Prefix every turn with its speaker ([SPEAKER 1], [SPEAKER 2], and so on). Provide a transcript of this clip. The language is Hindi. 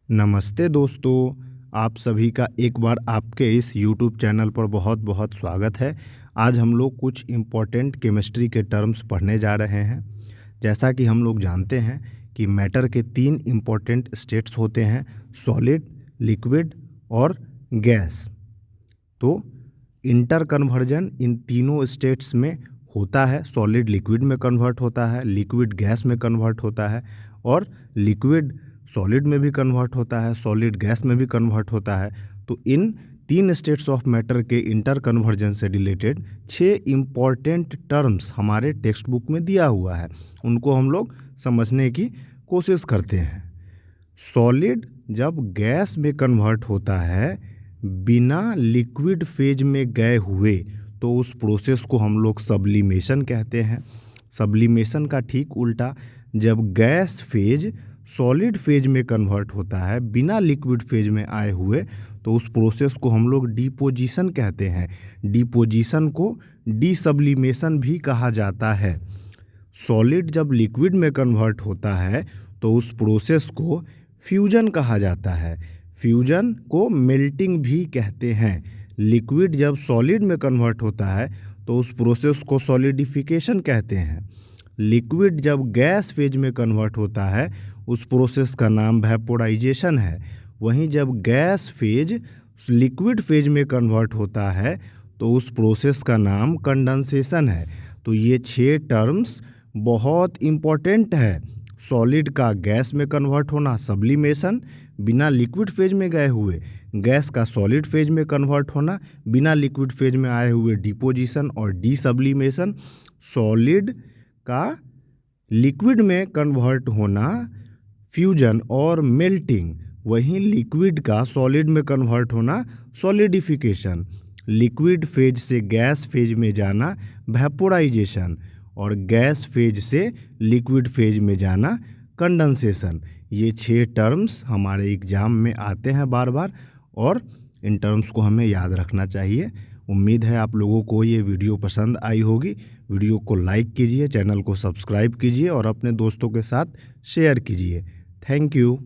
[SPEAKER 1] नमस्ते दोस्तों, आप सभी का एक बार आपके इस यूट्यूब चैनल पर बहुत बहुत स्वागत है। आज हम लोग कुछ इम्पोर्टेंट केमिस्ट्री के टर्म्स पढ़ने जा रहे हैं। जैसा कि हम लोग जानते हैं कि मैटर के 3 इम्पोर्टेंट स्टेट्स होते हैं, सॉलिड, लिक्विड और गैस। तो इंटर कन्वर्जन इन तीनों स्टेट्स में होता है। सॉलिड लिक्विड में कन्वर्ट होता है, लिक्विड गैस में कन्वर्ट होता है और लिक्विड सॉलिड में भी कन्वर्ट होता है, सॉलिड गैस में भी कन्वर्ट होता है। तो इन 3 स्टेट्स ऑफ मैटर के इंटर कन्वर्जन से रिलेटेड 6 इम्पॉर्टेंट टर्म्स हमारे टेक्स्ट बुक में दिया हुआ है, उनको हम लोग समझने की कोशिश करते हैं। सॉलिड जब गैस में कन्वर्ट होता है बिना लिक्विड फेज में गए हुए, तो उस प्रोसेस को हम लोग सब्लिमेशन कहते हैं। सब्लिमेशन का ठीक उल्टा, जब गैस फेज सॉलिड फेज में कन्वर्ट होता है बिना लिक्विड फेज में आए हुए, तो उस प्रोसेस को हम लोग डिपोजिशन कहते हैं। डिपोजिशन को डीसब्लिमेशन भी कहा जाता है। सॉलिड जब लिक्विड में कन्वर्ट होता है तो उस प्रोसेस को फ्यूजन कहा जाता है। फ्यूजन को मेल्टिंग भी कहते हैं। लिक्विड जब सॉलिड में कन्वर्ट होता है तो उस प्रोसेस को सॉलिडिफिकेशन कहते हैं। लिक्विड जब गैस फेज में कन्वर्ट होता है उस प्रोसेस का नाम वेपोराइजेशन है। वहीं जब गैस फेज लिक्विड फेज में कन्वर्ट होता है तो उस प्रोसेस का नाम कंडेंसेशन है। तो ये 6 टर्म्स बहुत इम्पॉर्टेंट है। सॉलिड का गैस में कन्वर्ट होना सब्लिमेशन, बिना लिक्विड फेज में गए हुए। गैस का सॉलिड फेज में कन्वर्ट होना, बिना लिक्विड फेज में आए हुए डिपोजिशन और डीसब्लिमेशन। सॉलिड का लिक्विड में कन्वर्ट होना फ्यूजन और मेल्टिंग। वहीं लिक्विड का सॉलिड में कन्वर्ट होना सॉलिडिफिकेशन। लिक्विड फेज से गैस फेज में जाना वेपोराइजेशन और गैस फेज से लिक्विड फेज में जाना कंडेंसेशन। ये 6 टर्म्स हमारे एग्ज़ाम में आते हैं बार बार और इन टर्म्स को हमें याद रखना चाहिए। उम्मीद है आप लोगों को ये वीडियो पसंद आई होगी। वीडियो को लाइक कीजिए, चैनल को सब्सक्राइब कीजिए और अपने दोस्तों के साथ शेयर कीजिए। Thank you.